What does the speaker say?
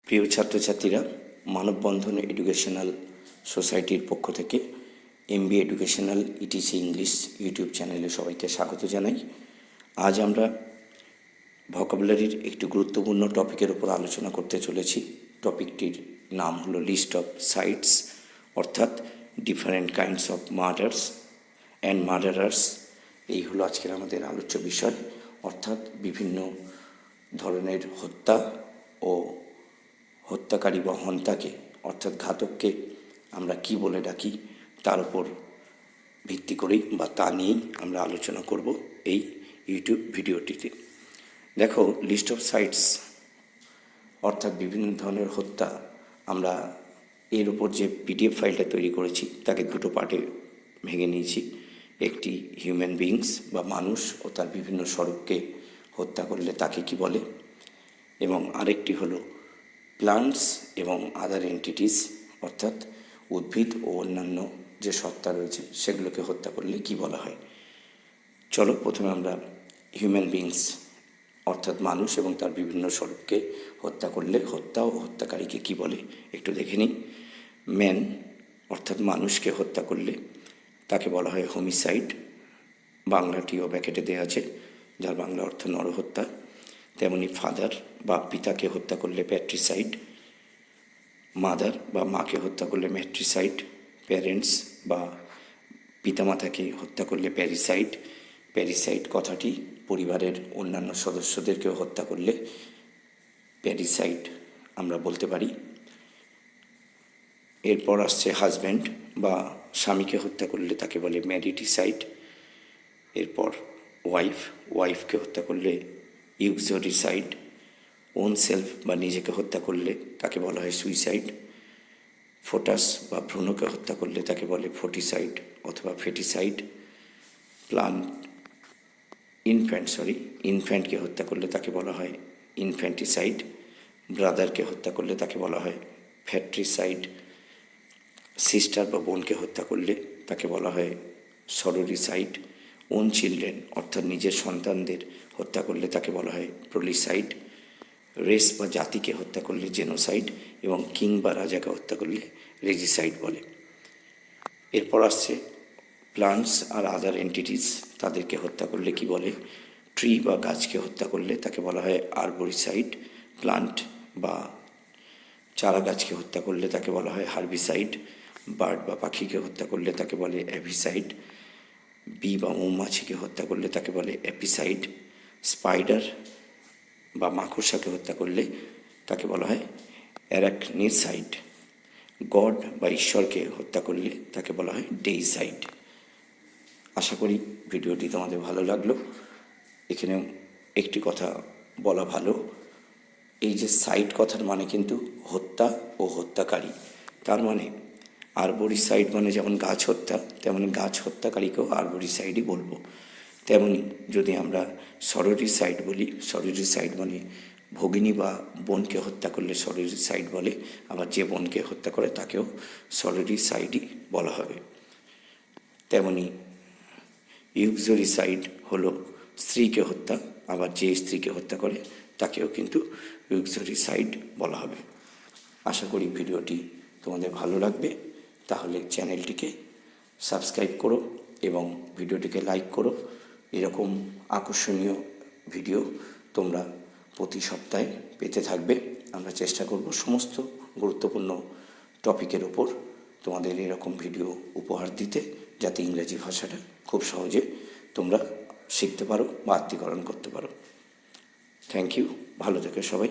প্রিয় ছাত্রছাত্রীরা, মানববন্ধন এডুকেশনাল সোসাইটির পক্ষ থেকে MB educational etc English YouTube চ্যানেলে সবাইকে স্বাগত জানাই। আজ আমরা ভোকাবুলারির একটি গুরুত্বপূর্ণ টপিকের উপর আলোচনা করতে চলেছি। টপিকটির নাম হলো লিস্ট অফ সাইটস, অর্থাৎ different kinds of murders and murderers. এই হলো আজকের আমাদের আলোচ্য বিষয়, অর্থাৎ বিভিন্ন ধরনের হত্যা ও হত্যাকারী বা হন্তাকে অর্থাৎ ঘাতককে আমরা কি বলে ডাকি তার উপর ভিত্তি করেই বা তা নিয়েই আমরা আলোচনা করব এই ইউটিউব ভিডিওটিতে। দেখো, লিস্ট অফ সাইটস অর্থাৎ বিভিন্ন ধরনের হত্যা, আমরা এর উপর যে পিডিএফ ফাইলটা তৈরি করেছি তাকে দুটো পার্টে ভেঙে নিয়েছি। একটি হিউম্যান বিংস বা মানুষ ও তার বিভিন্ন স্বরূপকে হত্যা করলে তাকে কি বলে, এবং আরেকটি হলো প্লান্টস এবং আদার এন্টিটিস অর্থাৎ উদ্ভিদ ও অন্যান্য যে সত্তা রয়েছে সেগুলোকে হত্যা করলে কি বলা হয়। চলো প্রথমে আমরা হিউম্যান বিংস অর্থাৎ মানুষ এবং তার বিভিন্ন স্বরূপকে হত্যা করলে হত্যা ও হত্যাকারীকে কি বলে একটু দেখে নিই। ম্যান অর্থাৎ মানুষকে হত্যা করলে তাকে বলা হয় হোমিসাইড, বাংলাটিও ব্যাকেটে দেওয়া আছে যার বাংলা অর্থ নরহত্যা। তেমনি ফাদার বা পিতাকে হত্যা করলে প্যাট্রিসাইড, মাদার বা মাকে হত্যা করলে ম্যাট্রিসাইড, প্যারেন্টস বা পিতামাতাকে হত্যা করলে প্যারিসাইড। প্যারিসাইড কথাটি পরিবারের অন্যান্য সদস্যদেরকেও হত্যা করলে প্যারিসাইড আমরা বলতে পারি। এরপর আসছে হাজব্যান্ড বা স্বামীকে হত্যা করলে তাকে বলে ম্যারিটিসাইড। এরপর ওয়াইফকে হত্যা করলে ইউক্সোরিসাইড। ওন সেলফ বা নিজেকে হত্যা করলে তাকে বলা হয় সুইসাইড। ফোটাস বা ভ্রূণকে হত্যা করলে তাকে বলে ফোর্টিসাইড অথবা ফেটিসাইড। ইনফ্যান্টকে হত্যা করলে তাকে বলা হয় ইনফ্যান্টিসাইড। ব্রাদারকে হত্যা করলে তাকে বলা হয় ফ্যাট্রিসাইড। সিস্টার বা বোনকে হত্যা করলে তাকে বলা হয় সরোরিসাইড। ওন চিলড্রেন অর্থাৎ নিজের সন্তানদের হত্যা করলে তাকে বলা হয় প্রোলিসাইড। রেস বা জাতিকে হত্যা করলে জেনোসাইড এবং কিং বা রাজাকে হত্যা করলে রেজিসাইড বলে। এরপর আসছে প্লান্টস আর আদার এন্টিটিস, তাদেরকে হত্যা করলে কি বলে। ট্রি বা গাছকে হত্যা করলে তাকে বলা হয় আরবোরিসাইড। প্লান্ট বা চারা গাছকে হত্যা করলে তাকে বলা হয় হার্বিসাইড। বার্ড বা পাখিকে হত্যা করলে তাকে বলে অ্যাভিসাইড। বি বা মৌমাছিকে হত্যা করলে তাকে বলে অ্যাপিসাইড। স্পাইডার বা মাকড়সাকে হত্যা করলে তাকে বলা হয় অ্যারাকনিসাইড। গড বা ঈশ্বরকে হত্যা করলে তাকে বলা হয় ডেইসাইড। আশা করি ভিডিওটি তোমাদের ভালো লাগলো। এখানে একটি কথা বলা ভালো, এই যে সাইড কথার মানে কিন্তু হত্যা ও হত্যাকারী। তার মানে আরবোরিসাইড মানে যেমন গাছ হত্যা, তেমনি গাছ হত্যাকারীকেও আরবোরিসাইডই বলবো। তেমনি যদি আমরা সরোরিসাইড বলি, সরোরিসাইড মানে ভগিনী বা বোনকে হত্যা করলে সরোরিসাইড বলে, আবার যে বোনকে হত্যা করে তাকেও সরোরিসাইডই বলা হবে। তেমনি ইউক্সোরিসাইড হলো স্ত্রীকে হত্যা, আবার যে স্ত্রীকে হত্যা করে তাকেও কিন্তু ইউক্সোরিসাইড বলা হবে। আশা করি ভিডিওটি তোমাদের ভালো লাগবে, তাহলে চ্যানেলটিকে সাবস্ক্রাইব করো এবং ভিডিওটিকে লাইক করো। এরকম আকর্ষণীয় ভিডিও তোমরা প্রতি সপ্তাহে পেতে থাকবে। আমরা চেষ্টা করব সমস্ত গুরুত্বপূর্ণ টপিকের ওপর তোমাদের এরকম ভিডিও উপহার দিতে, যাতে ইংরেজি ভাষাটা খুব সহজে তোমরা শিখতে পারো বা আত্মীকরণ করতে পারো। থ্যাংক ইউ, ভালো থেকো সবাই।